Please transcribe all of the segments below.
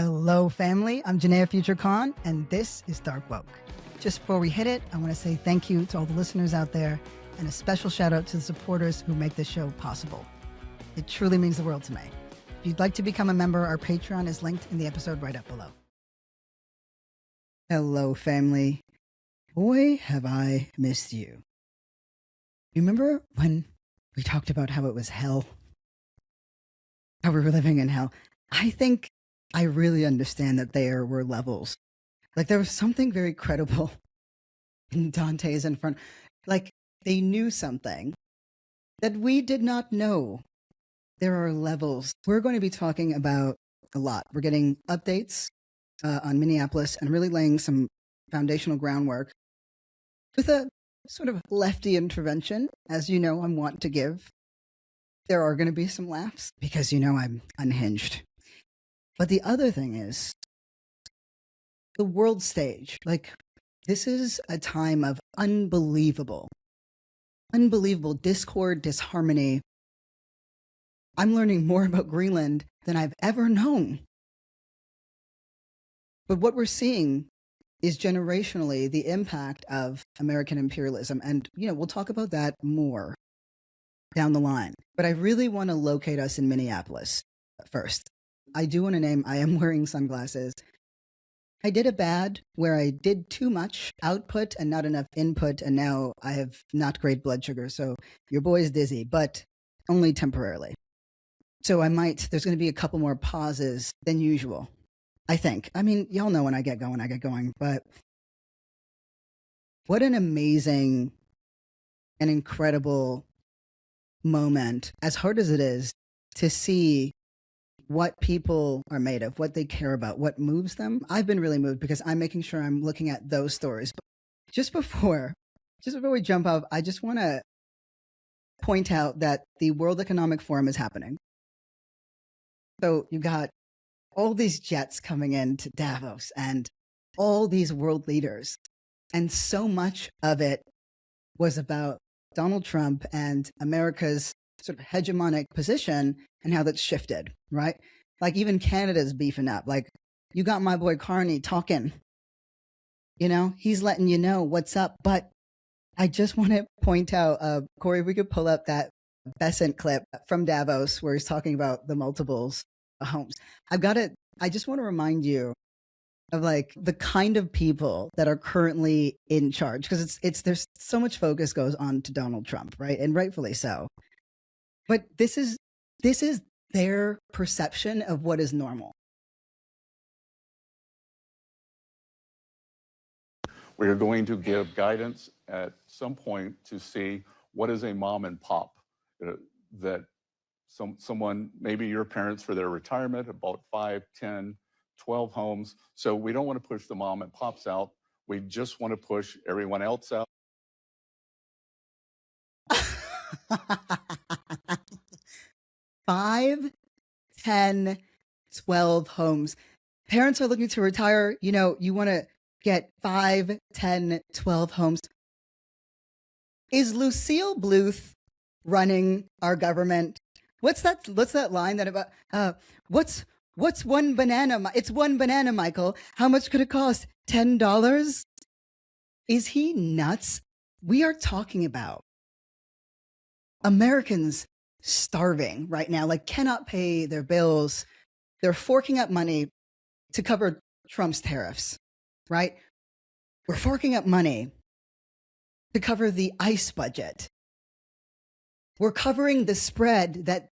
Hello, family. I'm Janaya Future Khan, and this is Dark Woke. Just before we hit it, I want to say thank you to all the listeners out there, and a special shout out to the supporters who make this show possible. It truly means the world to me. If you'd like to become a member, our Patreon is linked in the episode right up below. Hello, family. Boy, have I missed you. You remember when we talked about how it was hell? How we were living in hell? I think I really understand that there were levels. Like, there was something very credible in Dante's Inferno. Like, they knew something that we did not know. There are levels. We're going to be talking about a lot. We're getting updates on Minneapolis and really laying some foundational groundwork with a sort of lefty intervention, as you know I'm wont to give. There are going to be some laughs because you know I'm unhinged. But the other thing is the world stage. Like, this is a time of unbelievable discord, disharmony. I'm learning more about Greenland than I've ever known. But what we're seeing is generationally the impact of American imperialism. And, you know, we'll talk about that more down the line. But I really want to locate us in Minneapolis first. I do want to name, I am wearing sunglasses. I did a bad where I did too much output and not enough input, and now I have not great blood sugar, so your boy's dizzy, but only temporarily. So there's going to be a couple more pauses than usual, I think. I mean, y'all know when I get going, but what an amazing and incredible moment, as hard as it is, to see what people are made of, what they care about, what moves them. I've been really moved because I'm making sure I'm looking at those stories. But just before we jump up, I just want to point out that the World Economic Forum is happening. So you've got all these jets coming into Davos and all these world leaders. And so much of it was about Donald Trump and America's sort of hegemonic position and how that's shifted, right? Like, even Canada's beefing up. Like, you got my boy Carney talking, you know, he's letting you know what's up. But I just want to point out, Corey, if we could pull up that Besant clip from Davos where he's talking about the multiples homes. I just want to remind you of, like, the kind of people that are currently in charge, because there's so much focus goes on to Donald Trump, right? And rightfully so. But this is their perception of what is normal. We are going to give guidance at some point to see what is a mom and pop, that someone, maybe your parents for their retirement, about 5, 10, 12 homes. So we don't want to push the mom and pops out. We just want to push everyone else out. 5, 10, 12 homes. Parents are looking to retire. You know, you want to get 5, 10, 12 homes. Is Lucille Bluth running our government? What's that line that about, what's one banana? It's one banana, Michael. How much could it cost? $10? Is he nuts? We are talking about Americans starving right now, like, cannot pay their bills. They're forking up money to cover Trump's tariffs, right? We're forking up money to cover the ICE budget. We're covering the spread that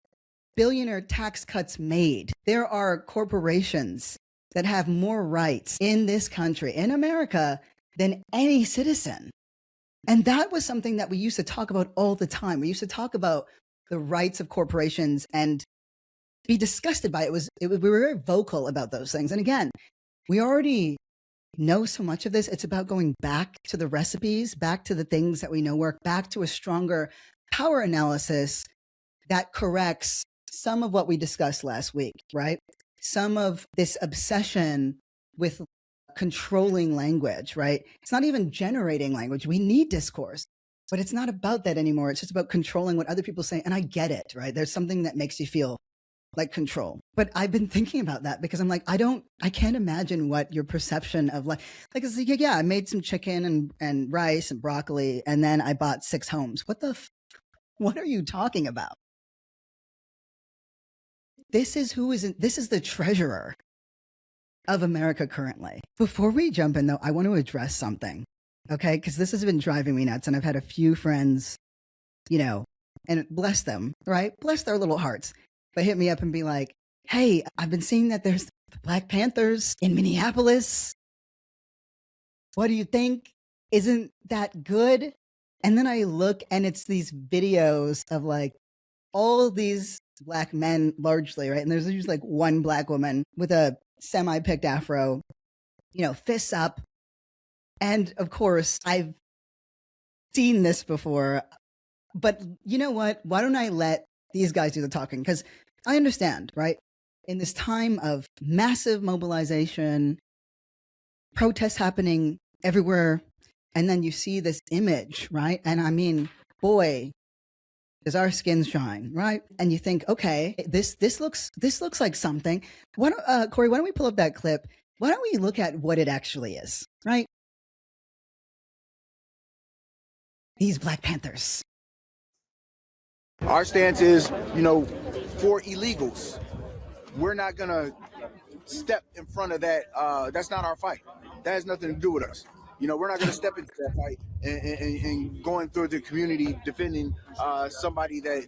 billionaire tax cuts made. There are corporations that have more rights in this country, in America, than any citizen. And that was something that we used to talk about all the time. We used to talk about the rights of corporations and be disgusted by it. We were very vocal about those things. And again, we already know so much of this. It's about going back to the recipes, back to the things that we know work, back to a stronger power analysis that corrects some of what we discussed last week, right? Some of this obsession with controlling language, right? It's not even generating language. We need discourse, but it's not about that anymore. It's just about controlling what other people say. And I get it, right? There's something that makes you feel like control. But I've been thinking about that because I'm like, I can't imagine what your perception of it's like, yeah, I made some chicken and rice and broccoli, and then I bought 6 homes. What are you talking about? This is the treasurer of America currently. Before we jump in though, I want to address something. Okay? Because this has been driving me nuts, and I've had a few friends, and bless them, right? Bless their little hearts. They hit me up and be like, hey, I've been seeing that there's the Black Panthers in Minneapolis. What do you think? Isn't that good? And then I look and it's these videos of like all these Black men largely, right? And there's usually like one Black woman with a semi-picked afro, fists up. And of course, I've seen this before, but you know what? Why don't I let these guys do the talking? Because I understand, right? In this time of massive mobilization, protests happening everywhere, and then you see this image, right? And I mean, boy, does our skin shine, right? And you think, okay, this looks like something. Corey, why don't we pull up that clip? Why don't we look at what it actually is, right? These Black Panthers. Our stance is, for illegals, we're not going to step in front of that. That's not our fight. That has nothing to do with us. We're not going to step into that fight and going through the community defending somebody that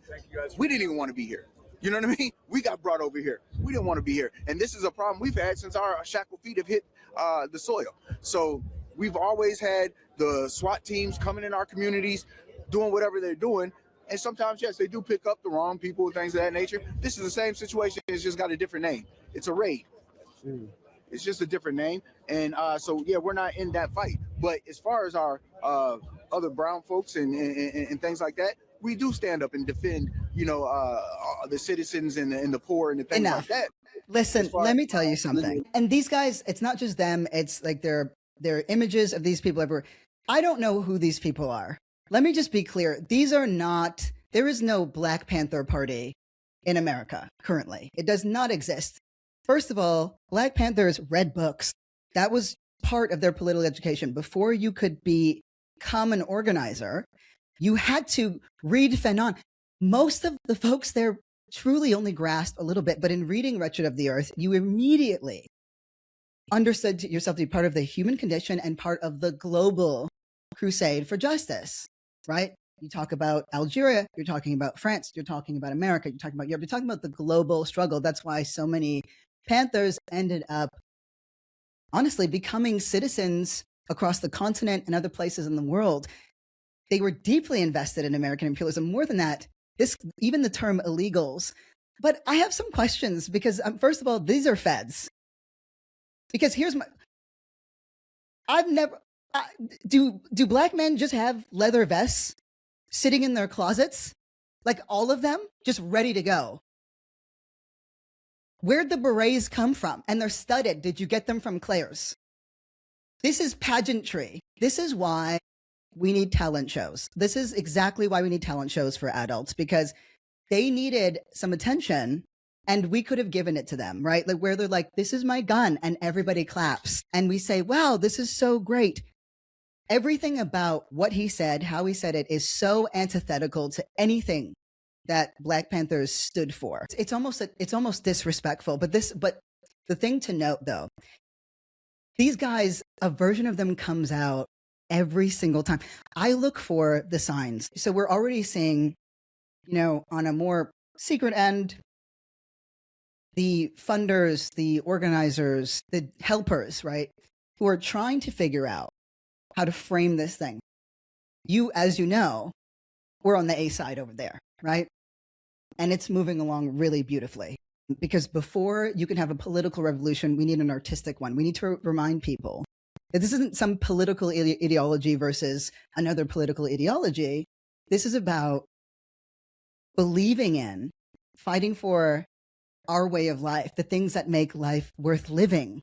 we didn't even want to be here. You know what I mean? We got brought over here. We didn't want to be here. And this is a problem we've had since our shackled feet have hit the soil. So we've always had the SWAT teams coming in our communities, doing whatever they're doing. And sometimes, yes, they do pick up the wrong people, things of that nature. This is the same situation. It's just got a different name. It's a raid. It's just a different name. And so, yeah, we're not in that fight. But as far as our other brown folks and things like that, we do stand up and defend, the citizens and the poor and the things like that. Listen, let me tell you something. And these guys, it's not just them. It's like there are images of these people everywhere. I don't know who these people are. Let me just be clear. There is no Black Panther Party in America currently. It does not exist. First of all, Black Panthers read books. That was part of their political education. Before you could become an organizer, you had to read Fanon. Most of the folks there truly only grasped a little bit, but in reading Wretched of the Earth, you immediately understood yourself to be part of the human condition and part of the global crusade for justice, right? You talk about Algeria, you're talking about France, you're talking about America, you're talking about Europe, you're talking about the global struggle. That's why so many Panthers ended up, honestly, becoming citizens across the continent and other places in the world. They were deeply invested in American imperialism. More than that, even the term illegals. But I have some questions because, first of all, these are feds. Because do Black men just have leather vests sitting in their closets? Like all of them, just ready to go. Where'd the berets come from? And they're studded. Did you get them from Claire's? This is pageantry. This is why we need talent shows. This is exactly why we need talent shows for adults, because they needed some attention and we could have given it to them, right? Like where they're like, this is my gun, and everybody claps. And we say, wow, this is so great. Everything about what he said, how he said it, is so antithetical to anything that Black Panthers stood for. It's almost disrespectful. But the thing to note, though, these guys, a version of them comes out every single time. I look for the signs. So we're already seeing, on a more secret end, the funders, the organizers, the helpers, right, who are trying to figure out how to frame this thing. As you know, we're on the A side over there, right? And it's moving along really beautifully. Because before you can have a political revolution, we need an artistic one. We need to remind people that this isn't some political ideology versus another political ideology. This is about believing in, fighting for our way of life, the things that make life worth living.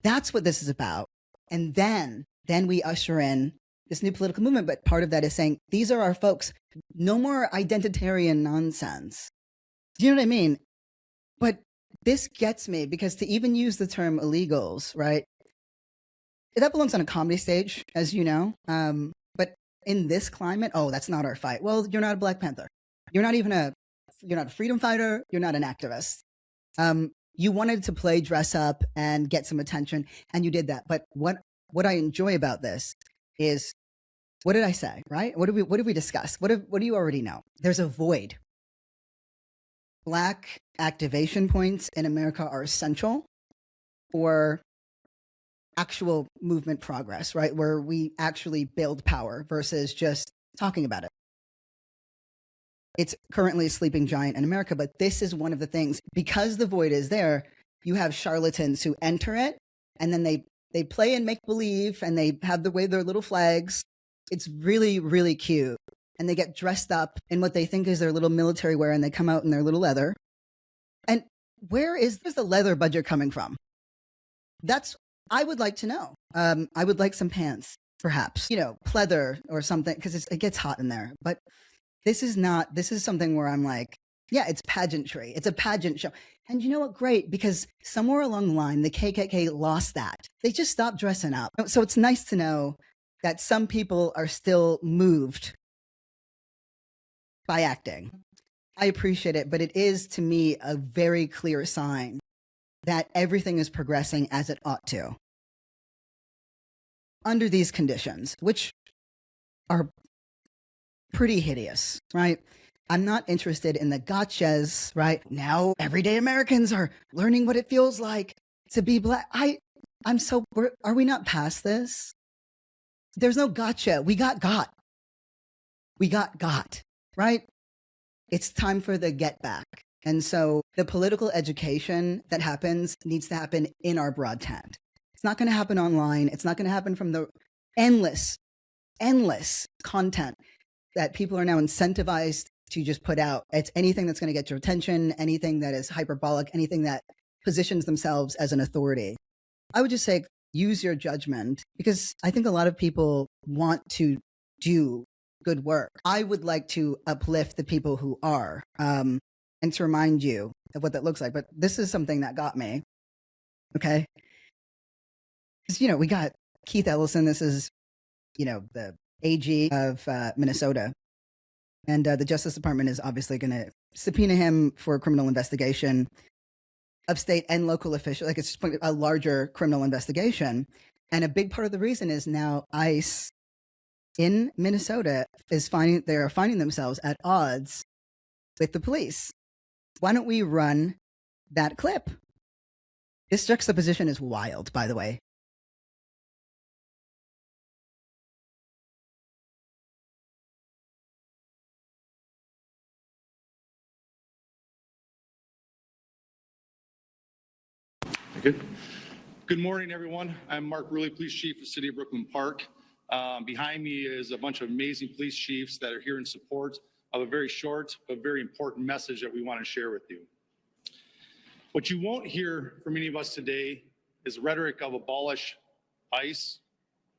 That's what this is about. And then we usher in this new political movement. But part of that is saying, these are our folks. No more identitarian nonsense. Do you know what I mean? But this gets me because to even use the term illegals, right? That belongs on a comedy stage, as you know. But in this climate, oh, that's not our fight. Well, you're not a Black Panther. You're not even you're not a freedom fighter. You're not an activist. You wanted to play dress up and get some attention, and you did that. But what I enjoy about this is, what did I say? Right? What did we discuss? What do you already know? There's a void. Black activation points in America are essential for actual movement progress, right? Where we actually build power versus just talking about it. It's currently a sleeping giant in America, but this is one of the things, because the void is there, you have charlatans who enter it and then they play and make believe and they have the way their little flags. It's really, really cute. And they get dressed up in what they think is their little military wear and they come out in their little leather. And where's the leather budget coming from? I would like to know. I would like some pants, perhaps, pleather or something, because it gets hot in there. But this is something where I'm like, yeah, it's pageantry. It's a pageant show. And you know what? Great, because somewhere along the line, the KKK lost that. They just stopped dressing up. So it's nice to know that some people are still moved by acting. I appreciate it, but it is, to me, a very clear sign that everything is progressing as it ought to under these conditions, which are pretty hideous, right? I'm not interested in the gotchas, right? Now everyday Americans are learning what it feels like to be Black. Are we not past this? There's no gotcha. We got, right? It's time for the get back. And so the political education that happens needs to happen in our broad tent. It's not going to happen online. It's not going to happen from the endless content that people are now incentivized to just put out. It's anything that's going to get your attention, anything that is hyperbolic, anything that positions themselves as an authority. I would just say, use your judgment, because I think a lot of people want to do good work. I would like to uplift the people who are, and to remind you of what that looks like. But this is something that got me. Okay. Because, we got Keith Ellison. This is, the AG of Minnesota. And the Justice Department is obviously going to subpoena him for a criminal investigation of state and local officials. Like, it's just a larger criminal investigation. And a big part of the reason is now ICE in Minnesota they're finding themselves at odds with the police. Why don't we run that clip? This juxtaposition is wild, by the way. Good morning, everyone. I'm Mark Ruley, Police Chief of the City of Brooklyn Park. Behind me is a bunch of amazing police chiefs that are here in support of a very short but very important message that we want to share with you. What you won't hear from any of us today is rhetoric of abolish ICE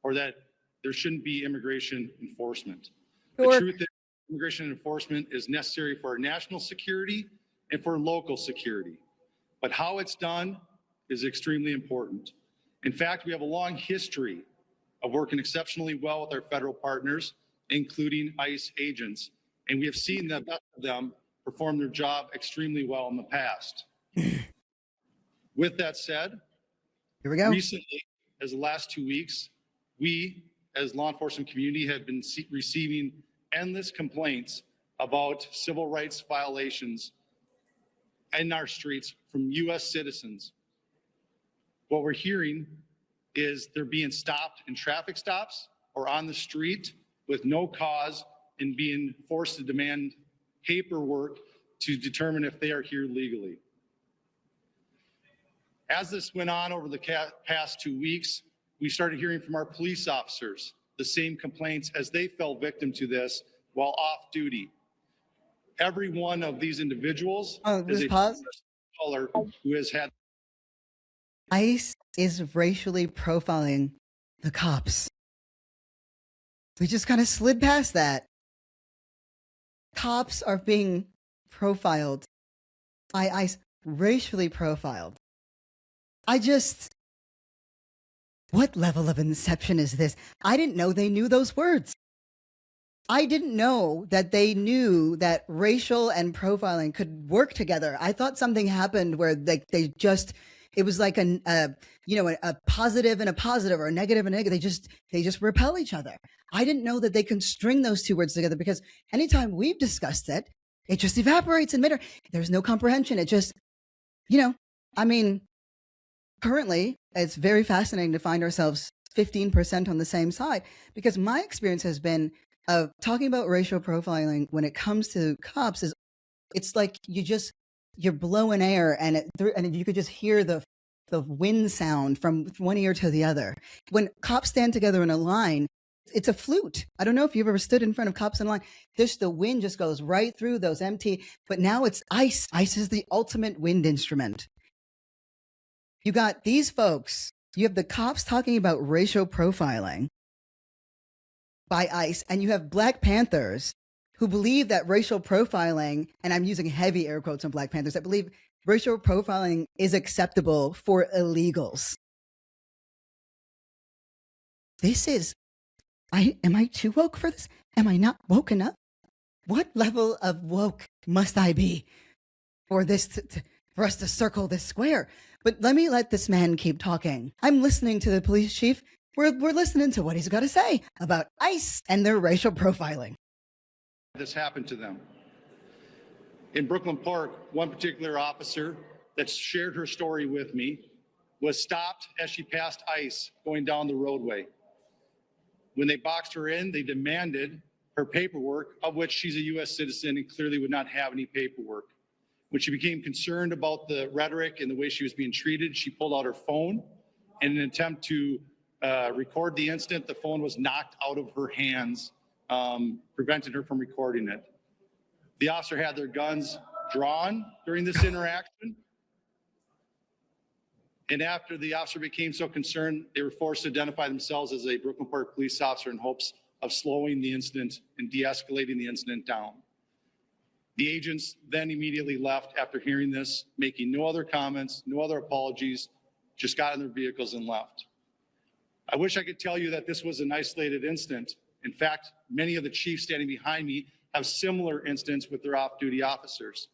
or that there shouldn't be immigration enforcement. The truth is, immigration enforcement is necessary for our national security and for local security. But how it's done is extremely important. In fact, we have a long history of working exceptionally well with our federal partners, including ICE agents, and we have seen the best of them perform their job extremely well in the past. With that said, here we go. Recently, as the last 2 weeks, we as law enforcement community have been receiving endless complaints about civil rights violations in our streets from U.S. citizens. What we're hearing is they're being stopped in traffic stops or on the street with no cause and being forced to demand paperwork to determine if they are here legally. As this went on over the past 2 weeks, we started hearing from our police officers the same complaints as they fell victim to this while off duty. Every one of these individuals is a color who has had. ICE is racially profiling the cops. We just kind of slid past that. Cops are being profiled by ICE, racially profiled. What level of inception is this? I didn't know they knew those words. I didn't know that they knew that racial and profiling could work together. I thought something happened where it was like a positive and a positive, or a negative and a negative. They just repel each other. I didn't know that they can string those two words together, because anytime we've discussed it, it just evaporates in midair. There's no comprehension. It just, currently it's very fascinating to find ourselves 15% on the same side, because my experience has been of talking about racial profiling when it comes to cops is, it's like you're blowing air and you could just hear the wind sound from one ear to the other. When cops stand together in a line, it's a flute. I don't know if you've ever stood in front of cops in a line. The wind just goes right through those empty, but now it's ice. Ice is the ultimate wind instrument. You got these folks, you have the cops talking about racial profiling by ICE, and you have Black Panthers who believe that racial profiling, and I'm using heavy air quotes on Black Panthers, that believe racial profiling is acceptable for illegals. Am I too woke for this? Am I not woken up? What level of woke must I be for this for us to circle this square? But let this man keep talking. I'm listening to the police chief. We're listening to what he's got to say about ICE and their racial profiling. This happened to them. In Brooklyn Park, one particular officer that shared her story with me was stopped as she passed ICE going down the roadway. When they boxed her in, they demanded her paperwork, of which she's a U.S. citizen and clearly would not have any paperwork. When she became concerned about the rhetoric and the way she was being treated, she pulled out her phone. In an attempt to record the incident, the phone was knocked out of her hands, preventing her from recording it. The officer had their guns drawn during this interaction. And after the officer became so concerned, they were forced to identify themselves as a Brooklyn Park police officer in hopes of slowing the incident and de-escalating the incident down. The agents then immediately left after hearing this, making no other comments, no other apologies, just got in their vehicles and left. I wish I could tell you that this was an isolated incident. In fact, many of the chiefs standing behind me have similar incidents with their off-duty officers.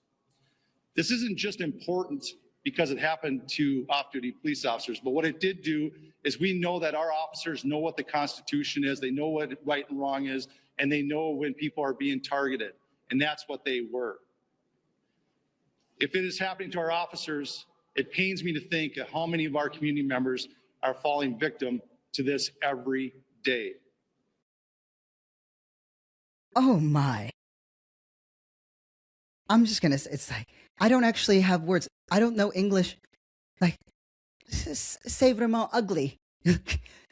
This isn't just important because it happened to off-duty police officers, but what it did do is we know that our officers know what the Constitution is, they know what right and wrong is, and they know when people are being targeted, and that's what they were. If it is happening to our officers, it pains me to think of how many of our community members are falling victim to this every day. Oh my. I'm just going to say, it's like, I don't actually have words. I don't know English. Like, c'est vraiment ugly.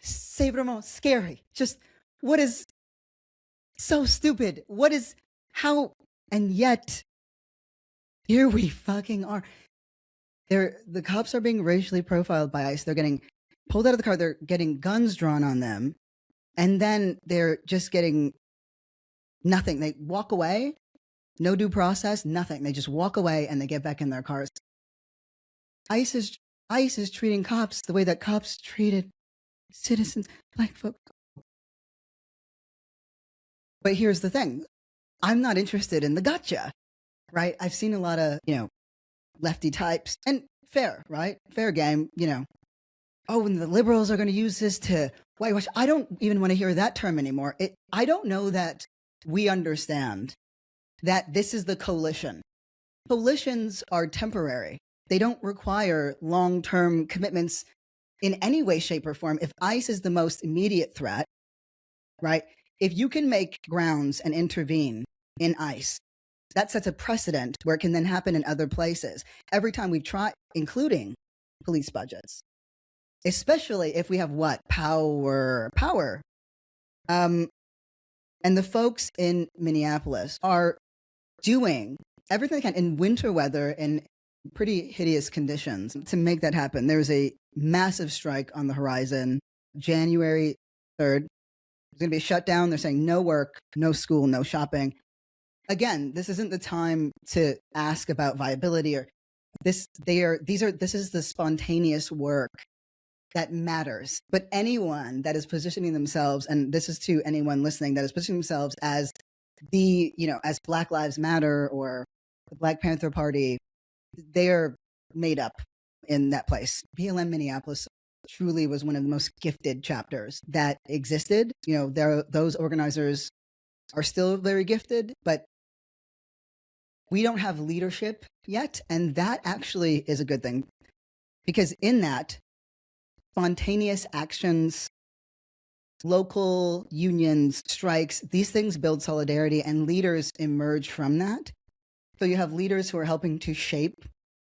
C'est vraiment scary. Just, what is so stupid? How, and yet, here we fucking are. The cops are being racially profiled by ICE. They're getting pulled out of the car. They're getting guns drawn on them. And then they're just getting nothing. They walk away. No due process, nothing. They just walk away and they get back in their cars. ICE is treating cops the way that cops treated citizens, Black folk. But here's the thing. I'm not interested in the gotcha, right? I've seen a lot of, lefty types, and fair, right? Fair game, Oh, and the liberals are going to use this to whitewash. I don't even want to hear that term anymore. I don't know that we understand that this is the coalition. Coalitions are temporary. They don't require long-term commitments in any way, shape, or form. If ICE is the most immediate threat, right? If you can make grounds and intervene in ICE, that sets a precedent where it can then happen in other places. Every time we try, including police budgets, especially if we have power. And the folks in Minneapolis are doing everything they can in winter weather in pretty hideous conditions to make that happen. There's a massive strike on the horizon. January 3rd, it's going to be shut down. They're saying no work, no school, no shopping. Again, this isn't the time to ask about viability or This is the spontaneous work that matters. But anyone that is positioning themselves, and this is to anyone listening that is positioning themselves as as Black Lives Matter or the Black Panther Party, they're made up in that place. BLM Minneapolis truly was one of the most gifted chapters that existed. Those organizers are still very gifted, but we don't have leadership yet. And that actually is a good thing, because in that, spontaneous actions, local unions, strikes, these things build solidarity, and leaders emerge from that. So you have leaders who are helping to shape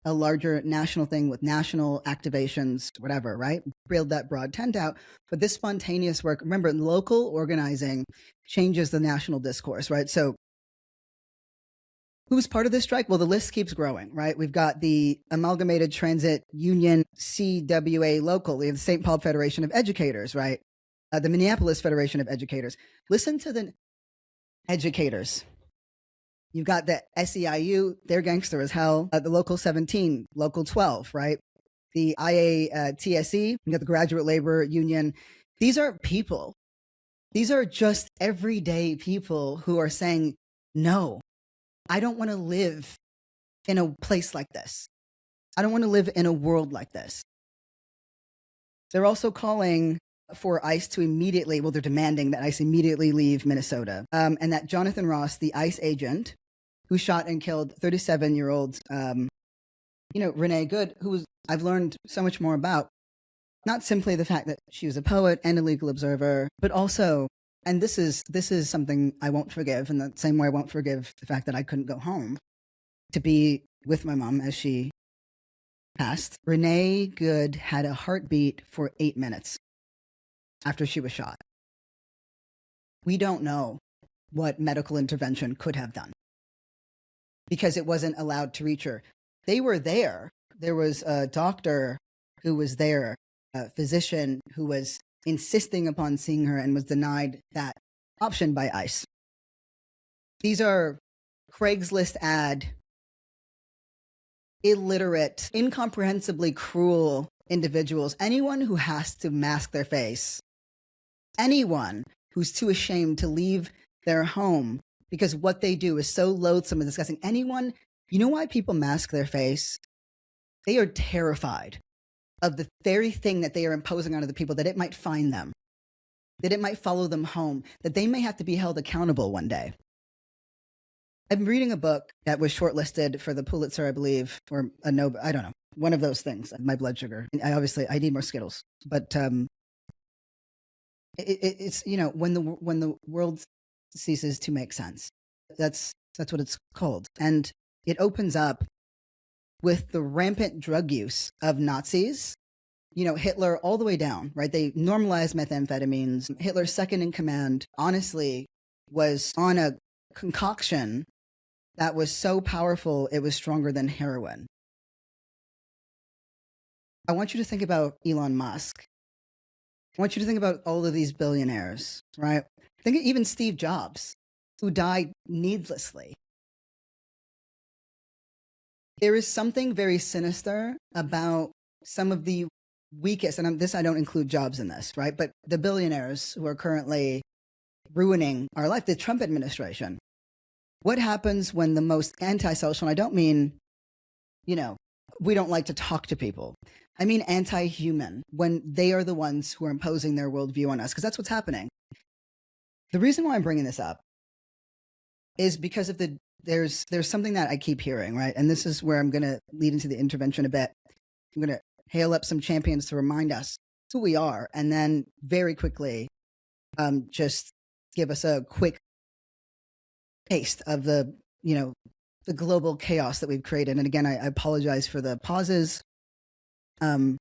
a larger national thing with national activations, whatever, right? Build that broad tent out. But this spontaneous work, remember, local organizing changes the national discourse, right? So who's part of this strike? Well, the list keeps growing, right? We've got the Amalgamated Transit Union, CWA Local. We have the St. Paul Federation of Educators, right? The Minneapolis Federation of Educators. Listen to the educators. You've got the SEIU, they're gangster as hell. The Local 17, Local 12, right? The IATSE, you got the Graduate Labor Union. These are people. These are just everyday people who are saying, no, I don't want to live in a place like this. I don't want to live in a world like this. They're also calling for ICE to immediately, they're demanding that ICE immediately leave Minnesota. And that Jonathan Ross, the ICE agent who shot and killed 37-year-old, Renee Good, I've learned so much more about, not simply the fact that she was a poet and a legal observer, but also, and this is something I won't forgive, in the same way I won't forgive the fact that I couldn't go home to be with my mom as she passed. Renee Good had a heartbeat for 8 minutes after she was shot. We don't know what medical intervention could have done because it wasn't allowed to reach her. They were there. There was a doctor who was there, a physician who was insisting upon seeing her and was denied that option by ICE. These are Craigslist ad, illiterate, incomprehensibly cruel individuals. Anyone who has to mask their face, anyone who's too ashamed to leave their home because what they do is so loathsome and disgusting. Anyone, you know why people mask their face? They are terrified of the very thing that they are imposing on other people, that it might find them, that it might follow them home, that they may have to be held accountable one day. I'm reading a book that was shortlisted for the Pulitzer, I believe, or a Nobel, I don't know, one of those things, my blood sugar. I need more Skittles. But it's, when the world ceases to make sense. That's what it's called. And it opens up with the rampant drug use of Nazis. Hitler all the way down, right? They normalized methamphetamines. Hitler's second in command, honestly, was on a concoction that was so powerful, it was stronger than heroin. I want you to think about Elon Musk. I want you to think about all of these billionaires, right? Think of even Steve Jobs, who died needlessly. There is something very sinister about some of the weakest, and I don't include Jobs in this, right? But the billionaires who are currently ruining our life, the Trump administration. What happens when the most antisocial, and I don't mean, we don't like to talk to people. I mean anti-human, when they are the ones who are imposing their worldview on us, because that's what's happening. The reason why I'm bringing this up is because of there's something that I keep hearing, right? And this is where I'm going to lead into the intervention a bit. I'm going to hail up some champions to remind us who we are, and then very quickly just give us a quick taste of the global chaos that we've created. And again, I apologize for the pauses. I'm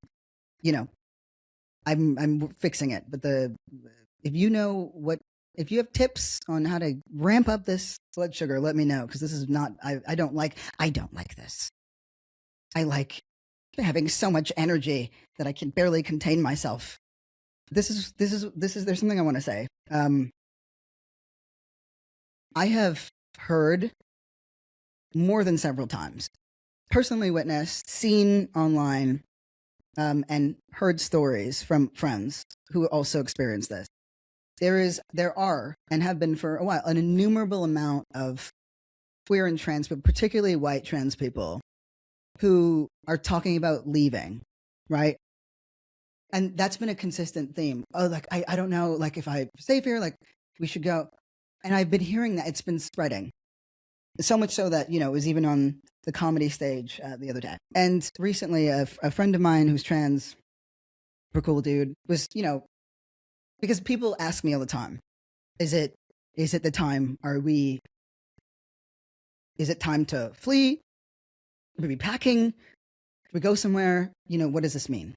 fixing it, but if you have tips on how to ramp up this blood sugar, let me know, because this is not, I don't like this. I like having so much energy that I can barely contain myself. There's something I want to say. I have heard more than several times personally witnessed, seen online, and heard stories from friends who also experienced this. There are, and have been for a while, an innumerable amount of queer and trans people, particularly white trans people, who are talking about leaving, right? And that's been a consistent theme. Oh, like, I don't know, like, if I'm safe here, like, we should go. And I've been hearing that it's been spreading. So much so that, it was even on the comedy stage the other day. And recently, a friend of mine who's trans, super cool dude, was, because people ask me all the time, is it the time? Is it time to flee? Are we packing? Do we go somewhere? What does this mean?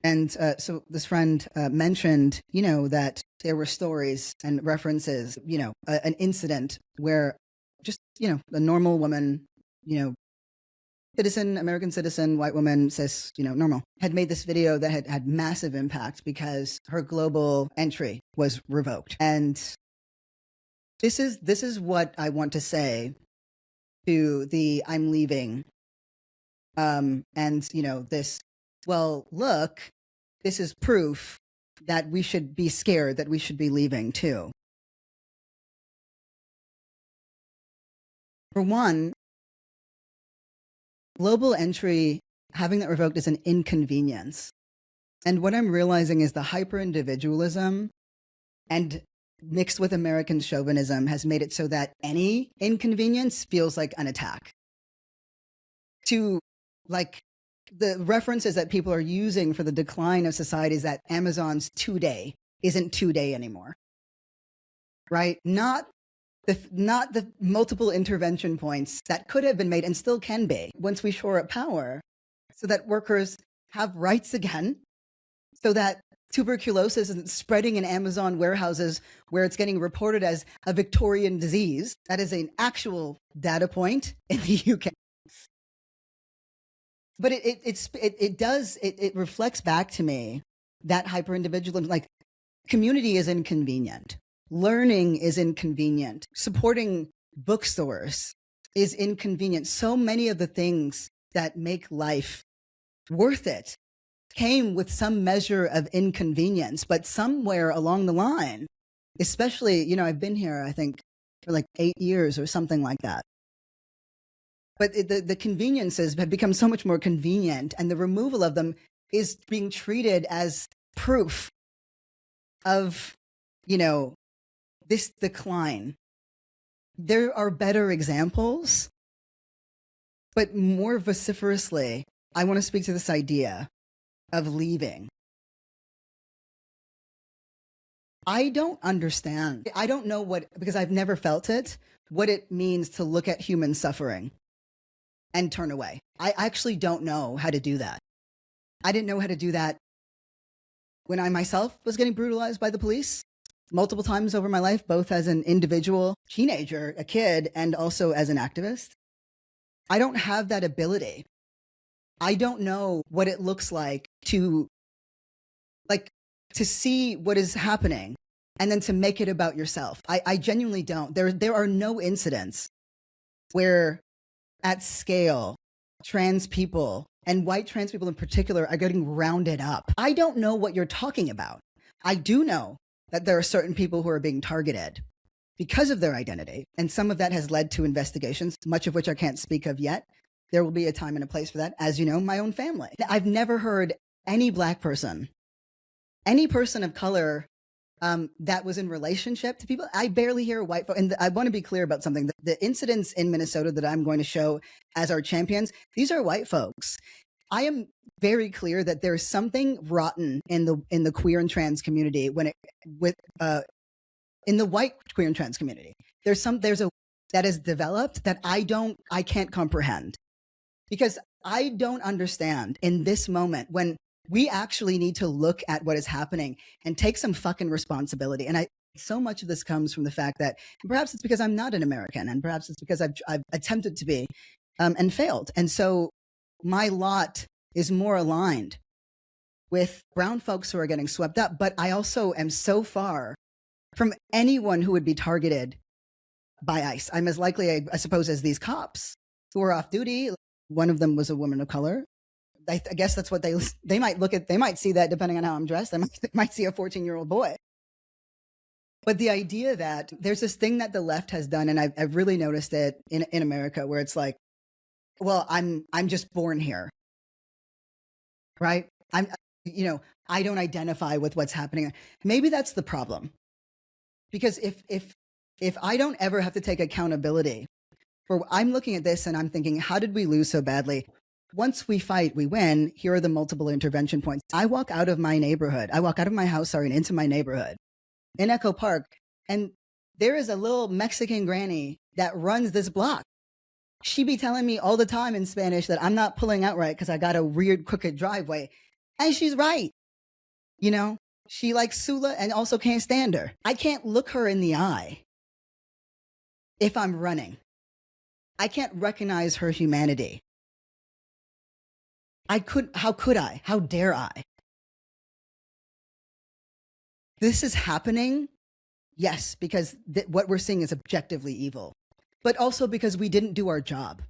And so this friend mentioned, that there were stories and references, an incident where just, a normal woman, American citizen, white woman, cis, normal, had made this video that had massive impact because her global entry was revoked. And this is what I want to say to the I'm leaving. And, this, well, look, this is proof that we should be scared, that we should be leaving too. For one, global entry, having that revoked is an inconvenience. And what I'm realizing is the hyper-individualism and mixed with American chauvinism has made it so that any inconvenience feels like an attack. To, like, the references that people are using for the decline of society is that Amazon's 2-day isn't 2-day anymore, right? Not the multiple intervention points that could have been made and still can be once we shore up power so that workers have rights again, so that tuberculosis isn't spreading in Amazon warehouses where it's getting reported as a Victorian disease. That is an actual data point in the UK. But it reflects back to me that hyper-individualism, like, community is inconvenient. Learning is inconvenient. Supporting bookstores is inconvenient. So many of the things that make life worth it came with some measure of inconvenience, but somewhere along the line, especially, I've been here, I think, for like 8 years or something like that. But the conveniences have become so much more convenient, and the removal of them is being treated as proof of, this decline. There are better examples, but more vociferously, I want to speak to this idea of leaving. I don't understand. I don't know because I've never felt it, what it means to look at human suffering and turn away. I actually don't know how to do that. I didn't know how to do that when I myself was getting brutalized by the police multiple times over my life, both as an individual teenager, a kid, and also as an activist. I don't have that ability. I don't know what it looks like to see what is happening and then to make it about yourself. I genuinely don't. There are no incidents where at scale trans people, and white trans people in particular, are getting rounded up. I don't know what you're talking about. I do know that there are certain people who are being targeted because of their identity, and some of that has led to investigations, much of which I can't speak of yet. There will be a time and a place for that, as you know, my own family. I've never heard any Black person, any person of color that was in relationship to people. I barely hear white folks. And I want to be clear about something. The incidents in Minnesota that I'm going to show as our champions, these are white folks. I am very clear that there's something rotten in the queer and trans community in the white queer and trans community. There's a that is developed that I can't comprehend, because I don't understand in this moment when we actually need to look at what is happening and take some fucking responsibility. And so much of this comes from the fact that perhaps it's because I'm not an American, and perhaps it's because I've attempted to be and failed. And so my lot is more aligned with brown folks who are getting swept up. But I also am so far from anyone who would be targeted by ICE. I'm as likely, I suppose, as these cops. who were off duty. One of them was a woman of color. I guess that's what they might look at. They might see that depending on how I'm dressed. They might see a 14-year-old boy. But the idea that there's this thing that the left has done, and I've really noticed it in America, where it's like, well, I'm just born here, right? I don't identify with what's happening. Maybe that's the problem, because if I don't ever have to take accountability for, I'm looking at this and I'm thinking, how did we lose so badly? Once we fight, we win. Here are the multiple intervention points. I walk out of my neighborhood. I walk out of my house, and into my neighborhood in Echo Park, and there is a little Mexican granny that runs this block. She be telling me all the time in Spanish that I'm not pulling out right because I got a weird crooked driveway. And she's right. She likes Sula and also can't stand her. I can't look her in the eye if I'm running. I can't recognize her humanity. How could I? How dare I? This is happening, yes, because what we're seeing is objectively evil, but also because we didn't do our job.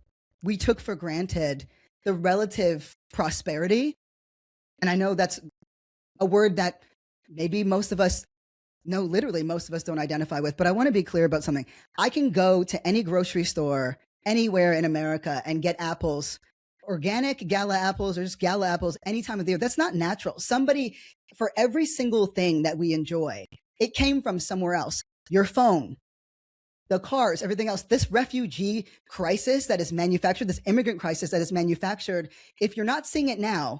We took for granted the relative prosperity. And I know that's a word that maybe most of us, no, literally most of us don't identify with, but I want to be clear about something. I can go to any grocery store anywhere in America and get apples, organic gala apples or just gala apples any time of the year. That's not natural. Somebody, for every single thing that we enjoy, it came from somewhere else. Your phone, the cars, everything else. This refugee crisis that is manufactured, this immigrant crisis that is manufactured, if you're not seeing it now,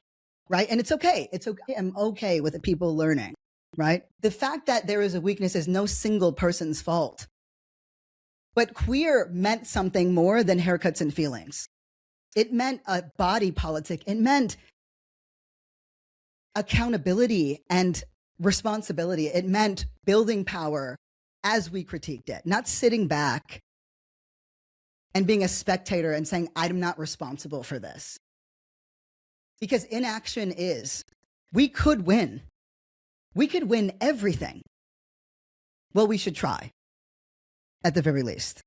right? And it's okay. It's okay. I'm okay with people learning, right? The fact that there is a weakness is no single person's fault. But queer meant something more than haircuts and feelings. It meant a body politic. It meant accountability and responsibility. It meant building power as we critiqued it, not sitting back and being a spectator and saying, I'm not responsible for this. Because inaction is, we could win. We could win everything. Well, we should try, at the very least.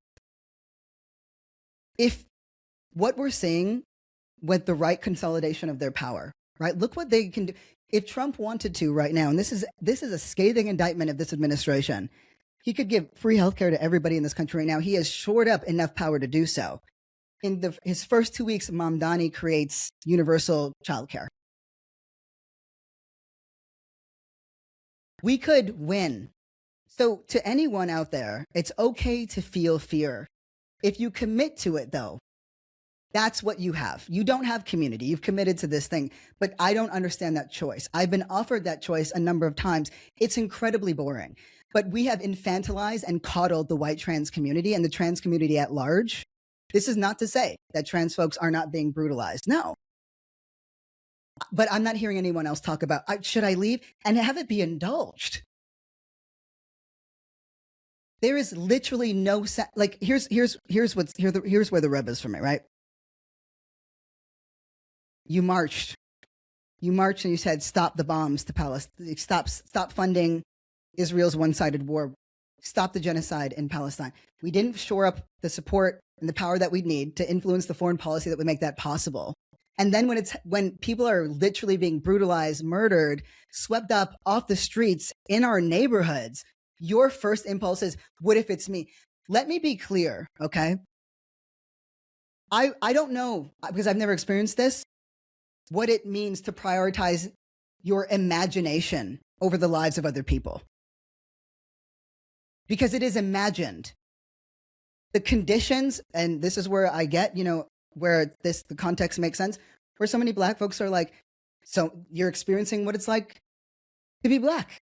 If what we're seeing with the right consolidation of their power, right? Look what they can do. If Trump wanted to right now, and this is a scathing indictment of this administration, he could give free healthcare to everybody in this country right now. He has shored up enough power to do so. In his first 2 weeks, Mamdani creates universal childcare. We could win. So to anyone out there, it's okay to feel fear. If you commit to it, though, that's what you have. You don't have community. You've committed to this thing, but I don't understand that choice. I've been offered that choice a number of times. It's incredibly boring, but we have infantilized and coddled the white trans community and the trans community at large. This is not to say that trans folks are not being brutalized. No. But I'm not hearing anyone else talk about, should I leave and have it be indulged? There is literally no like here's where the rub is for me, right? You marched and you said stop the bombs to Palestine, stop funding Israel's one-sided war, stop the genocide in Palestine. We didn't shore up the support and the power that we need to influence the foreign policy that would make that possible. And then when people are literally being brutalized, murdered, swept up off the streets in our neighborhoods, your first impulse is, what if it's me? Let me be clear, okay? I don't know, because I've never experienced this, what it means to prioritize your imagination over the lives of other people. Because it is imagined. The conditions, and this is where I get, where the context makes sense, where so many Black folks are like, so you're experiencing what it's like to be Black.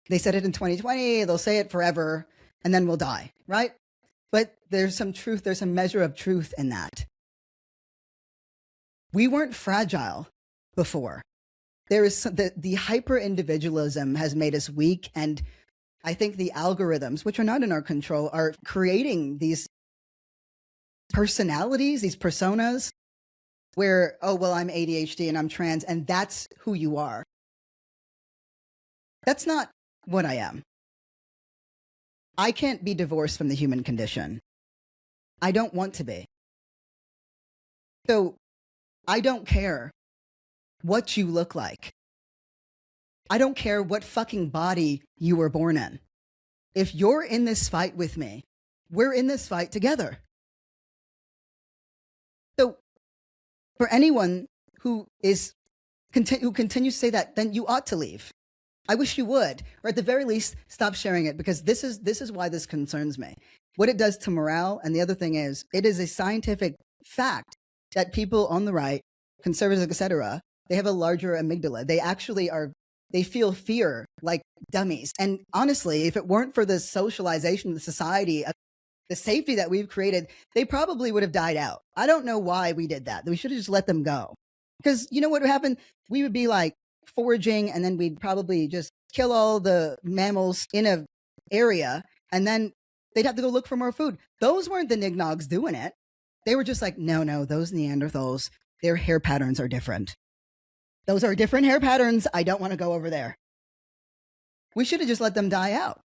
They said it in 2020, they'll say it forever, and then we'll die, right? But there's some truth, there's a measure of truth in that. We weren't fragile before. There is the hyper-individualism has made us weak, and I think the algorithms, which are not in our control, are creating these personalities, these personas, where, oh, well, I'm ADHD and I'm trans, and that's who you are. That's not what I am. I can't be divorced from the human condition. I don't want to be. So I don't care what you look like. I don't care what fucking body you were born in. If you're in this fight with me, we're in this fight together. So for anyone who continues to say that, then you ought to leave. I wish you would, or at the very least, stop sharing it, because this is why this concerns me. What it does to morale, and the other thing is, it is a scientific fact that people on the right, conservatives, etc., they have a larger amygdala. They actually they feel fear like dummies. And honestly, if it weren't for the socialization of the society, the safety that we've created, they probably would have died out. I don't know why we did that. We should have just let them go. Because you know what would happen? We would be like foraging, and then we'd probably just kill all the mammals in an area, and then they'd have to go look for more food. Those weren't the nignogs doing it. They were just like, no, those Neanderthals, their hair patterns are different. Those are different hair patterns. I don't want to go over there. We should have just let them die out.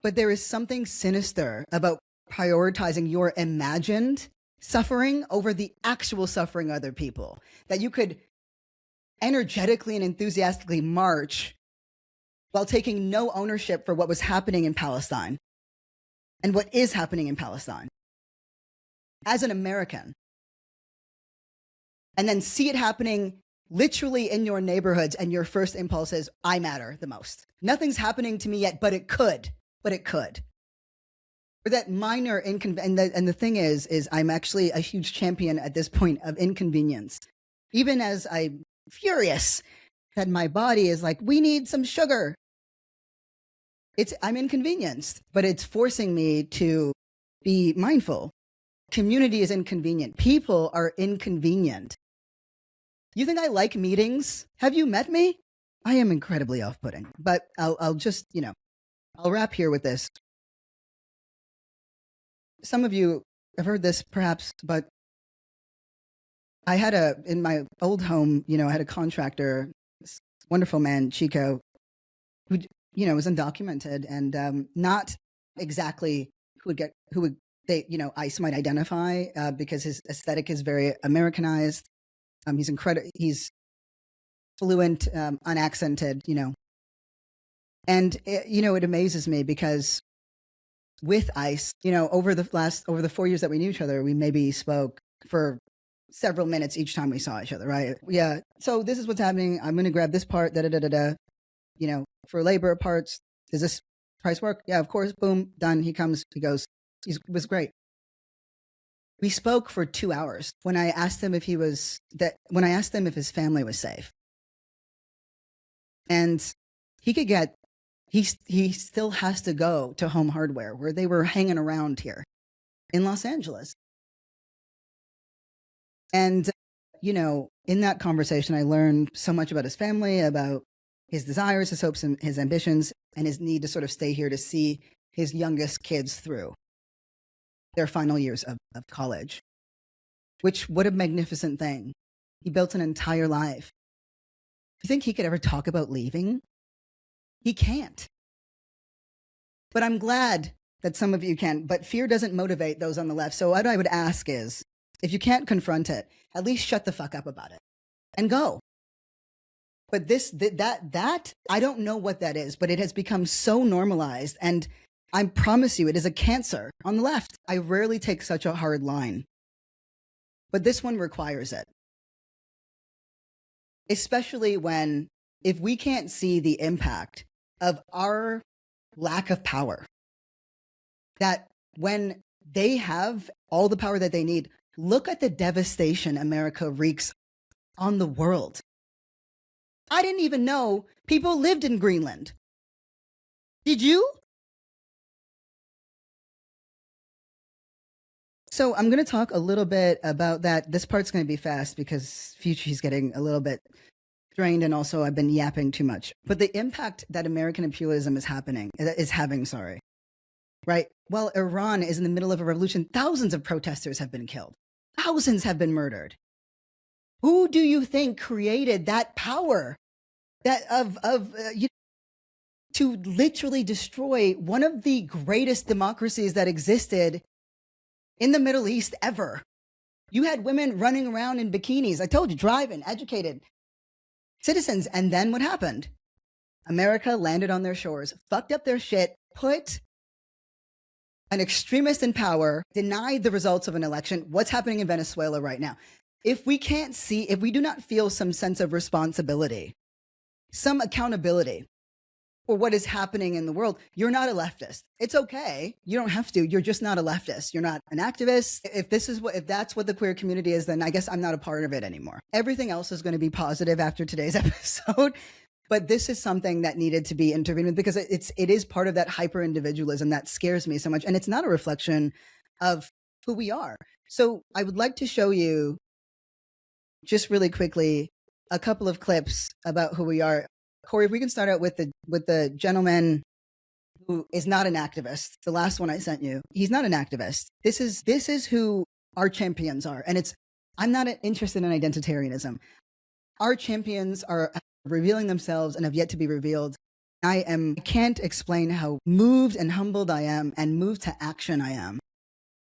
But there is something sinister about prioritizing your imagined suffering over the actual suffering of other people. That you could energetically and enthusiastically march while taking no ownership for what was happening in Palestine and what is happening in Palestine as an American. And then see it happening literally in your neighborhoods, and your first impulse is, I matter the most. Nothing's happening to me yet, but it could. Or that minor inconvenience. And the thing is I'm actually a huge champion at this point of inconvenience. Even as I'm furious that my body is like, we need some sugar. I'm inconvenienced, but it's forcing me to be mindful. Community is inconvenient. People are inconvenient. You think I like meetings? Have you met me? I am incredibly off-putting, but I'll just, I'll wrap here with this. Some of you have heard this perhaps, but I had in my old home, I had a contractor, this wonderful man, Chico, who, was undocumented and not exactly ICE might identify because his aesthetic is very Americanized. He's incredible. He's fluent, unaccented, and it amazes me because with ICE, over the 4 years that we knew each other, we maybe spoke for several minutes each time we saw each other, right? Yeah. So this is what's happening. I'm going to grab this part, for labor parts. Does this price work? Yeah, of course. Boom, done. He comes, he goes. It was great. We spoke for 2 hours when I asked him if his family was safe. And he still has to go to Home Hardware, where they were hanging around here in Los Angeles. And, in that conversation, I learned so much about his family, about his desires, his hopes, and his ambitions, and his need to sort of stay here to see his youngest kids through their final years of college, which, what a magnificent thing. He built an entire life. You think he could ever talk about leaving? He can't. But I'm glad that some of you can, but fear doesn't motivate those on the left. So what I would ask is, if you can't confront it, at least shut the fuck up about it and go. But that, I don't know what that is, but it has become so normalized. And I promise you, it is a cancer on the left. I rarely take such a hard line, but this one requires it. Especially if we can't see the impact of our lack of power, that when they have all the power that they need, look at the devastation America wreaks on the world. I didn't even know people lived in Greenland. Did you? So I'm going to talk a little bit about that. This part's going to be fast because Future's getting a little bit drained, and also I've been yapping too much. But the impact that American imperialism is having, right? Well, Iran is in the middle of a revolution. Thousands of protesters have been killed. Thousands have been murdered. Who do you think created that power to literally destroy one of the greatest democracies that existed in the Middle East ever. You had women running around in bikinis. I told you, driving, educated citizens. And then what happened? America landed on their shores, fucked up their shit, put an extremist in power, denied the results of an election. What's happening in Venezuela right now? If we can't see, if we do not feel some sense of responsibility, some accountability for what is happening in the world, you're not a leftist. It's okay. You don't have to. You're just not a leftist. You're not an activist. If that's what the queer community is, then I guess I'm not a part of it anymore. Everything else is going to be positive after today's episode. But this is something that needed to be intervened with because it is part of that hyper individualism that scares me so much. And it's not a reflection of who we are. So I would like to show you just really quickly a couple of clips about who we are. Corey, if we can start out with the gentleman who is not an activist, the last one I sent you, he's not an activist. This is who our champions are. And I'm not interested in identitarianism. Our champions are revealing themselves and have yet to be revealed. I can't explain how moved and humbled I am and moved to action I am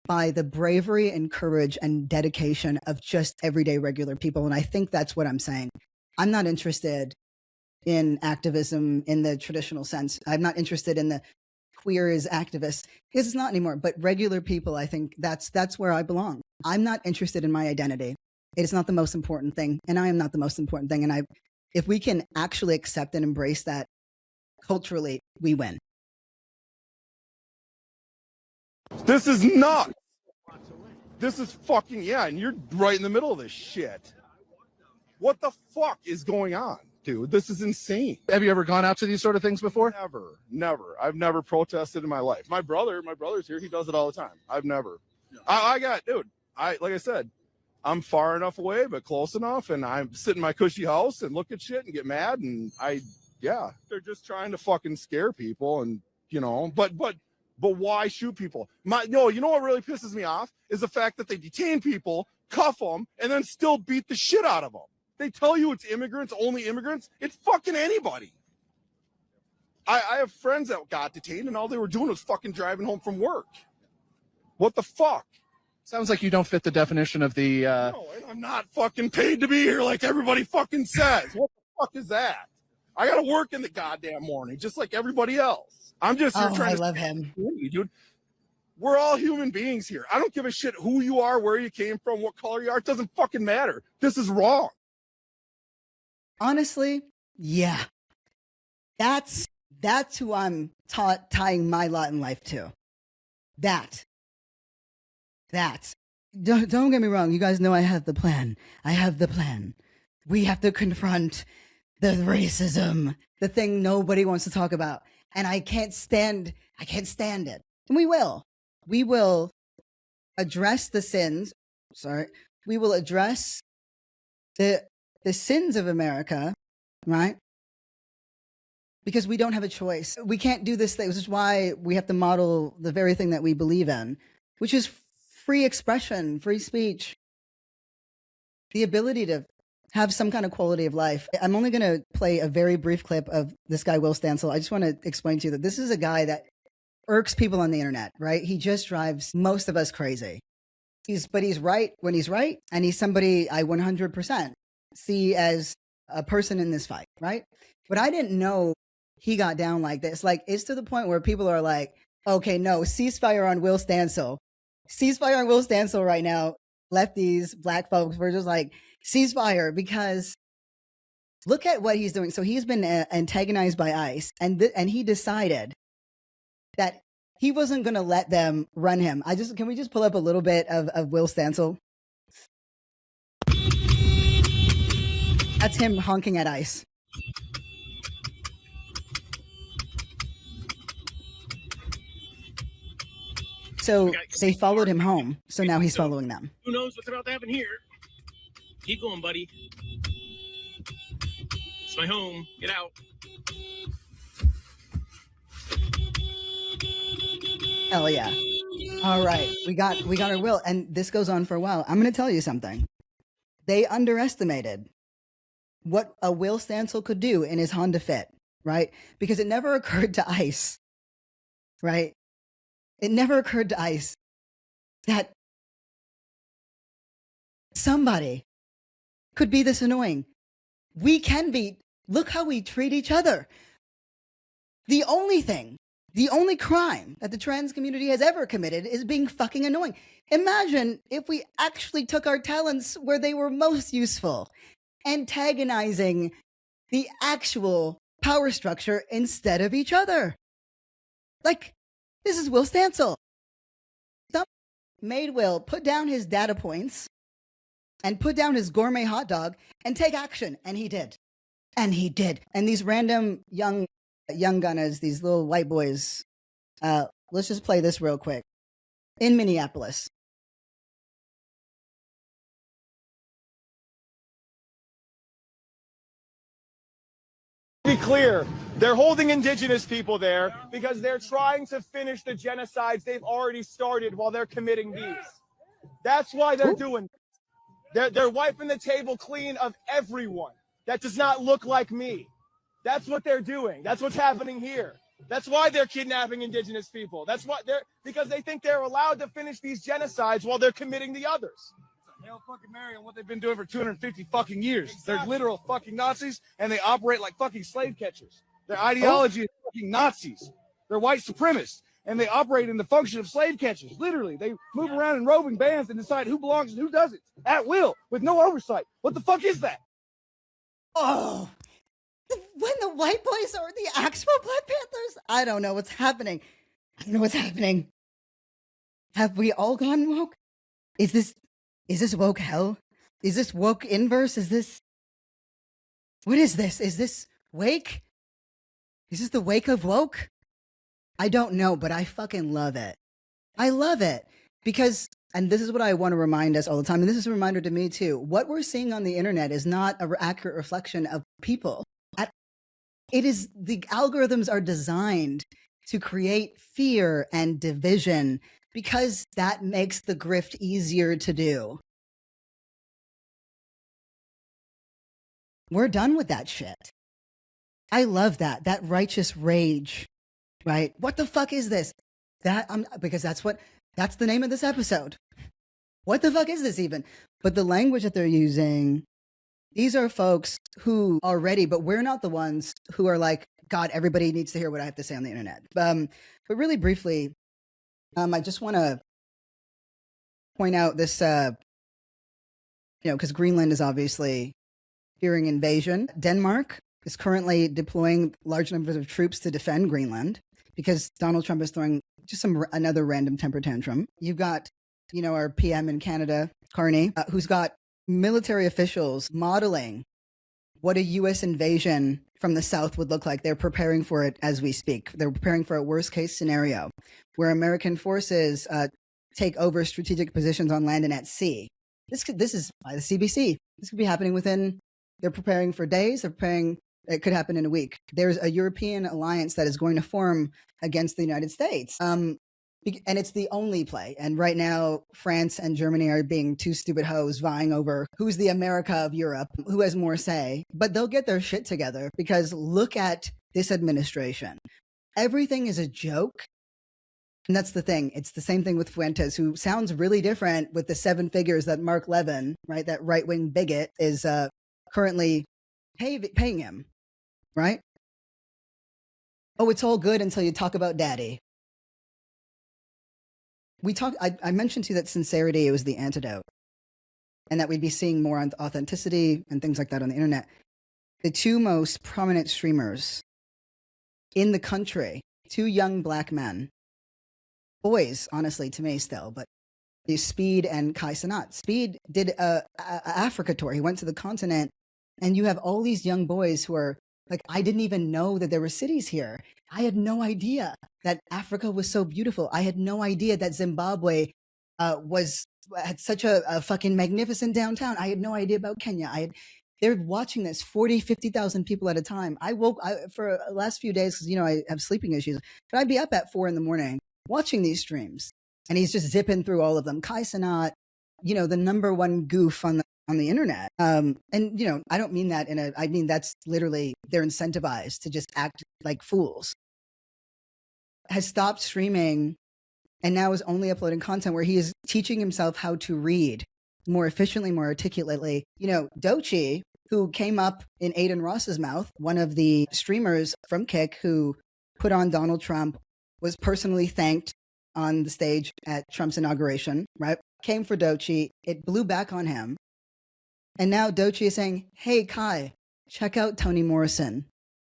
by the bravery and courage and dedication of just everyday regular people. And I think that's what I'm saying. I'm not interested in activism in the traditional sense. I'm not interested in the queer as activists because it's not anymore, but regular people, I think that's where I belong. I'm not interested in my identity. It is not the most important thing. And I am not the most important thing. And if we can actually accept and embrace that culturally, we win. This is nuts. This is fucking, yeah, and you're right in the middle of this shit. What the fuck is going on, dude? This is insane. Have you ever gone out to these sort of things before? Never. I've never protested in my life. My brother's here. He does it all the time. I've never. Like I said, I'm far enough away, but close enough, and I'm sitting in my cushy house and look at shit and get mad, and they're just trying to fucking scare people, and but why shoot people? You know what really pisses me off is the fact that they detain people, cuff them, and then still beat the shit out of them. They tell you it's immigrants, only immigrants. It's fucking anybody. I have friends that got detained, and all they were doing was fucking driving home from work. What the fuck? Sounds like you don't fit the definition of the... No, and I'm not fucking paid to be here like everybody fucking says. What the fuck is that? I gotta work in the goddamn morning, just like everybody else. I'm just here trying to... I love him. Dude. We're all human beings here. I don't give a shit who you are, where you came from, what color you are. It doesn't fucking matter. This is wrong. Honestly, yeah. That's who I'm tying my lot in life to. That. Don't get me wrong. You guys know I have the plan. We have to confront the racism, the thing nobody wants to talk about. And I can't stand it. And we will address the sins. We will address the sins of America, right? Because we don't have a choice. We can't do this thing. This is why we have to model the very thing that we believe in, which is free expression, free speech, the ability to have some kind of quality of life. I'm only going to play a very brief clip of this guy, Will Stansel. I just want to explain to you that this is a guy that irks people on the internet, right? He just drives most of us crazy. But he's right when he's right, and he's somebody I 100% see as a person in this fight, right? But I didn't know he got down like this. Like, it's to the point where people are like, okay, no, ceasefire on Will Stansel. Ceasefire on Will Stansel right now. Lefties, black folks, we're just like, ceasefire, because look at what he's doing. So he's been antagonized by ICE, and he decided that he wasn't going to let them run him. Can we just pull up a little bit of Will Stansel? That's him honking at ICE. So they followed him home. So now he's following them. Who knows what's about to happen here? Keep going, buddy. It's my home. Get out. Hell yeah. All right. We got our Will. And this goes on for a while. I'm going to tell you something. They underestimated what a Will Stansel could do in his Honda Fit, right? Because it never occurred to ICE, right? It never occurred to ICE that somebody could be this annoying. We can be. Look how we treat each other. The only crime that the trans community has ever committed is being fucking annoying. Imagine if we actually took our talents where they were most useful, antagonizing the actual power structure instead of each other. Like, this is Will Stancil. Some made Will put down his data points and put down his gourmet hot dog and take action. And he did. And he did. And these random young gunners, these little white boys, let's just play this real quick. In Minneapolis. Be clear, they're holding indigenous people there because they're trying to finish the genocides they've already started while they're committing these. That's why they're doing it. They're wiping the table clean of everyone that does not look like me. That's what they're doing. That's what's happening here. That's why they're kidnapping indigenous people. That's what because they think they're allowed to finish these genocides while they're committing the others. Hail fucking Mary on what they've been doing for 250 fucking years. Exactly. They're literal fucking Nazis, and they operate like fucking slave catchers. Their ideology is fucking Nazis. They're white supremacists, and they operate in the function of slave catchers. Literally, they move around in roving bands and decide who belongs and who doesn't at will with no oversight. What the fuck is that? Oh, when the white boys are the actual Black Panthers? I don't know what's happening. I don't know what's happening. Have we all gone woke? Is this woke hell? Is this woke inverse? What is this? Is this wake? Is this the wake of woke? I don't know, but I fucking love it. I love it because, and this is what I want to remind us all the time, and this is a reminder to me too, what we're seeing on the internet is not an accurate reflection of people. It is, the algorithms are designed to create fear and division because that makes the grift easier to do. We're done with that shit. I love that righteous rage, right? What the fuck is this? Because that's the name of this episode. What the fuck is this even? But the language that they're using, these are folks who are ready, but we're not the ones who are like, God, everybody needs to hear what I have to say on the internet. But really briefly, I just want to point out this, because Greenland is obviously fearing invasion. Denmark is currently deploying large numbers of troops to defend Greenland because Donald Trump is throwing just another random temper tantrum. You've got, our PM in Canada, Carney, who's got military officials modeling what a U.S. invasion from the South would look like. They're preparing for it as we speak. They're preparing for a worst case scenario where American forces take over strategic positions on land and at sea. This is by the CBC. This could be happening within, they're preparing for days. They're preparing, it could happen in a week. There's a European alliance that is going to form against the United States. And it's the only play. And right now, France and Germany are being two stupid hoes vying over who's the America of Europe, who has more say. But they'll get their shit together because look at this administration. Everything is a joke. And that's the thing. It's the same thing with Fuentes, who sounds really different with the 7 figures that Mark Levin, right, that right-wing bigot, is currently paying him, right? Oh, it's all good until you talk about daddy. I mentioned to you that sincerity was the antidote and that we'd be seeing more on authenticity and things like that on the internet. The 2 most prominent streamers in the country, 2 young Black men, boys, honestly, to me still, but Speed and Kai Cenat. Speed did a Africa tour. He went to the continent, and you have all these young boys who are like, I didn't even know that there were cities here. I had no idea that Africa was so beautiful. I had no idea that Zimbabwe had such a fucking magnificent downtown. I had no idea about Kenya. They're watching this 40, 50,000 people at a time. For the last few days, because, I have sleeping issues, but I'd be up at 4 a.m. watching these streams. And he's just zipping through all of them. Kai Cenat, the #1 goof on the internet. And, I don't mean that I mean, that's literally, they're incentivized to just act like fools. Has stopped streaming and now is only uploading content where he is teaching himself how to read more efficiently, more articulately. You know, Doechii, who came up in Aiden Ross's mouth, one of the streamers from Kick who put on Donald Trump, was personally thanked on the stage at Trump's inauguration, right? Came for Doechii. It blew back on him. And now Doechii is saying, hey, Kai, check out Toni Morrison.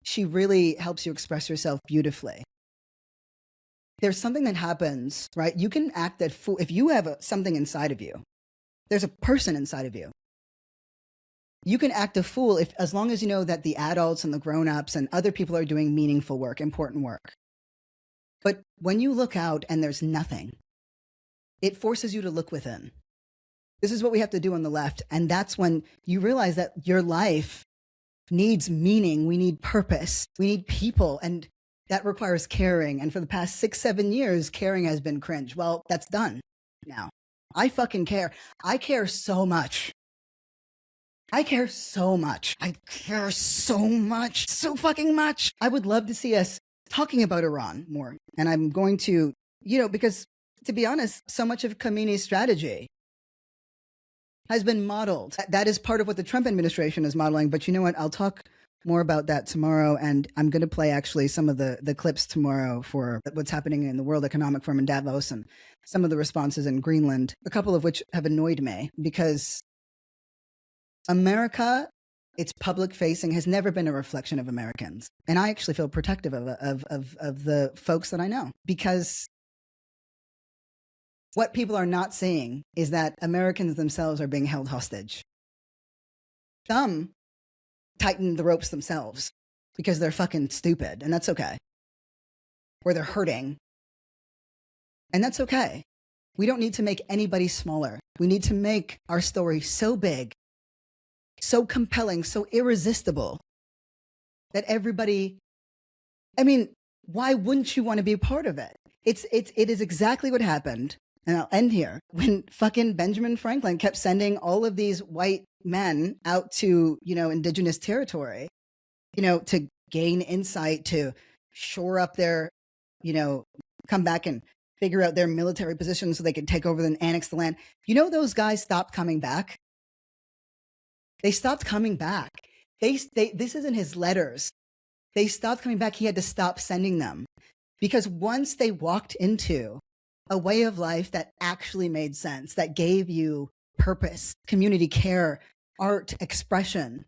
She really helps you express yourself beautifully. There's something that happens, right? You can act that fool. If you have something inside of you, there's a person inside of you. You can act a fool as long as you know that the adults and the grown-ups and other people are doing meaningful work, important work. But when you look out and there's nothing, it forces you to look within. This is what we have to do on the left. And that's when you realize that your life needs meaning. We need purpose. We need people. And that requires caring. And for the past 6-7 years, caring has been cringe. Well, that's done now. I fucking care. I care so much. I care so much. I care so much. So fucking much. I would love to see us talking about Iran more. And I'm going to, because to be honest, so much of Khamenei's strategy has been modeled. That is part of what the Trump administration is modeling. But you know what? I'll talk more about that tomorrow. And I'm going to play actually some of the clips tomorrow for what's happening in the World Economic Forum in Davos and some of the responses in Greenland, a couple of which have annoyed me because America, its public facing, has never been a reflection of Americans. And I actually feel protective of the folks that I know, because what people are not seeing is that Americans themselves are being held hostage. Some tighten the ropes themselves because they're fucking stupid, and that's okay. Or they're hurting, and that's okay. We don't need to make anybody smaller. We need to make our story so big, so compelling, so irresistible that everybody, why wouldn't you want to be a part of it? It is exactly what happened. And I'll end here. When fucking Benjamin Franklin kept sending all of these white men out to, indigenous territory, to gain insight, to shore up their, come back and figure out their military position so they could take over and annex the land. Those guys stopped coming back. They stopped coming back. This is in his letters. They stopped coming back. He had to stop sending them because once they walked into a way of life that actually made sense, that gave you purpose, community care, art, expression,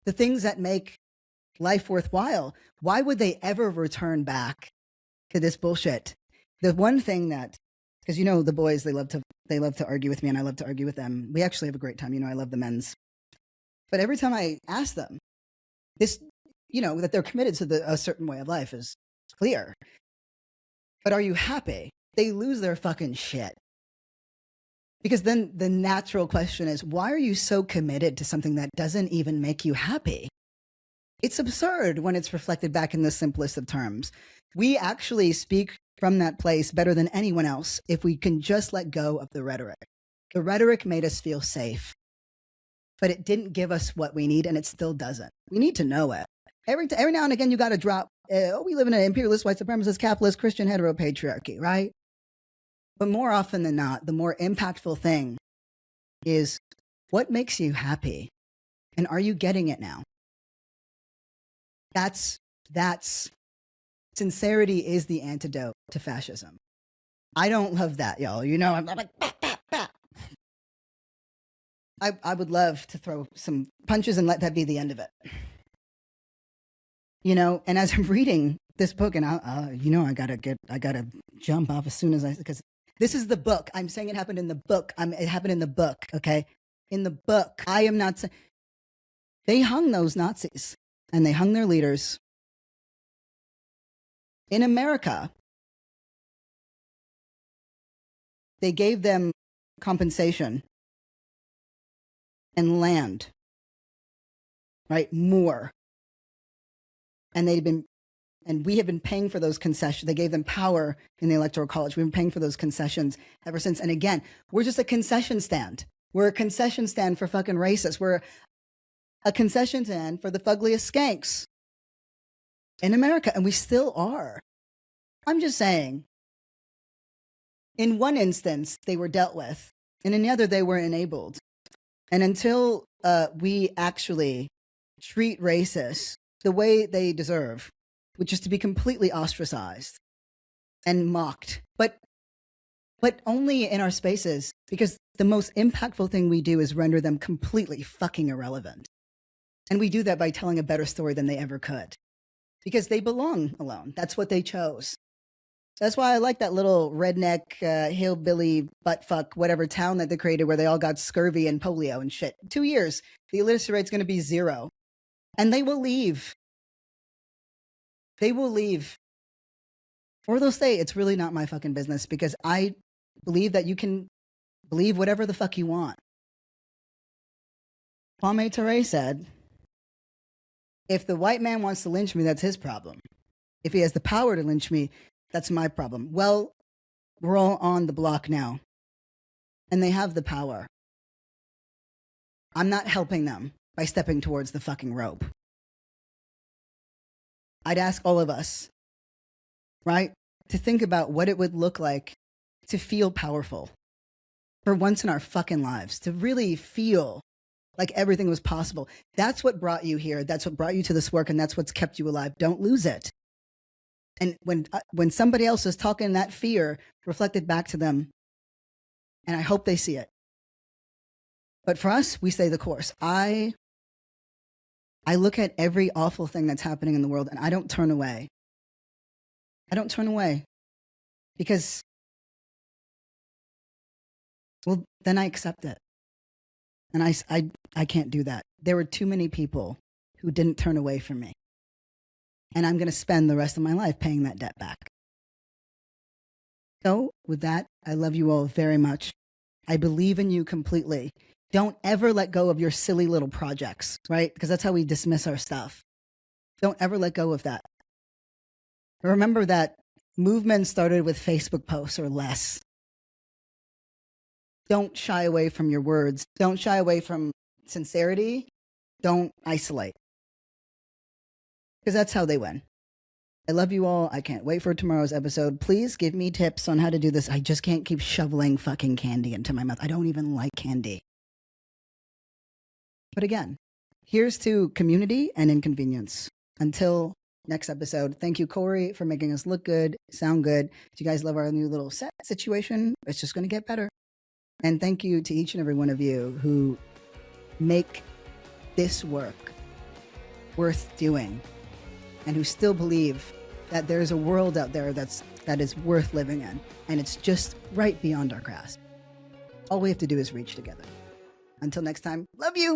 the things that make life worthwhile, why would they ever return back to this bullshit? The one thing that, because the boys, they love to argue with me and I love to argue with them. We actually have a great time. I love the men's. But every time I ask them, this, that they're committed to a certain way of life is clear. But are you happy? They lose their fucking shit. Because then the natural question is, why are you so committed to something that doesn't even make you happy? It's absurd when it's reflected back in the simplest of terms. We actually speak from that place better than anyone else if we can just let go of the rhetoric. The rhetoric made us feel safe, but it didn't give us what we need, and it still doesn't. We need to know it. Every now and again, you got to drop, we live in an imperialist, white supremacist, capitalist, Christian, heteropatriarchy, right? But more often than not, the more impactful thing is what makes you happy, and are you getting it now? That's sincerity is the antidote to fascism. I don't love that, y'all. I'm like, bah, bah, bah. I would love to throw some punches and let that be the end of it. And as I'm reading this book, and I gotta jump off as soon as because this is the book. I'm saying it happened in the book. It happened in the book, okay? In the book. I am not saying. They hung those Nazis, and they hung their leaders in America. They gave them compensation and land, right? More. And we have been paying for those concessions. They gave them power in the Electoral College. We've been paying for those concessions ever since. And again, we're just a concession stand. We're a concession stand for fucking racists. We're a concession stand for the fuggliest skanks in America. And we still are. I'm just saying, in one instance, they were dealt with and in the other, they were enabled. And until we actually treat racists the way they deserve, which is to be completely ostracized and mocked, but only in our spaces, because the most impactful thing we do is render them completely fucking irrelevant. And we do that by telling a better story than they ever could, because they belong alone. That's what they chose. That's why I like that little redneck, hillbilly, buttfuck, whatever town that they created where they all got scurvy and polio and shit. 2 years, the illiteracy rate's going to be 0. And they will leave. They will leave. Or they'll say, it's really not my fucking business, because I believe that you can believe whatever the fuck you want. Kwame Ture said, if the white man wants to lynch me, that's his problem. If he has the power to lynch me, that's my problem. Well, we're all on the block now, and they have the power. I'm not helping them by stepping towards the fucking rope. I'd ask all of us, right, to think about what it would look like to feel powerful for once in our fucking lives, to really feel like everything was possible. That's what brought you here. That's what brought you to this work, and that's what's kept you alive. Don't lose it. And when somebody else is talking that fear, reflect it back to them. And I hope they see it. But for us, we stay the course. I look at every awful thing that's happening in the world, and I don't turn away. I don't turn away. Because, well, then I accept it. And I can't do that. There were too many people who didn't turn away from me. And I'm going to spend the rest of my life paying that debt back. So with that, I love you all very much. I believe in you completely. Don't ever let go of your silly little projects, right? Because that's how we dismiss our stuff. Don't ever let go of that. Remember that movement started with Facebook posts or less. Don't shy away from your words. Don't shy away from sincerity. Don't isolate. Because that's how they win. I love you all. I can't wait for tomorrow's episode. Please give me tips on how to do this. I just can't keep shoveling fucking candy into my mouth. I don't even like candy. But again, here's to community and inconvenience. Until next episode, thank you, Corey, for making us look good, sound good. Do you guys love our new little set situation? It's just going to get better. And thank you to each and every one of you who make this work worth doing, and who still believe that there's a world out there that is worth living in, and it's just right beyond our grasp. All we have to do is reach together. Until next time, love you!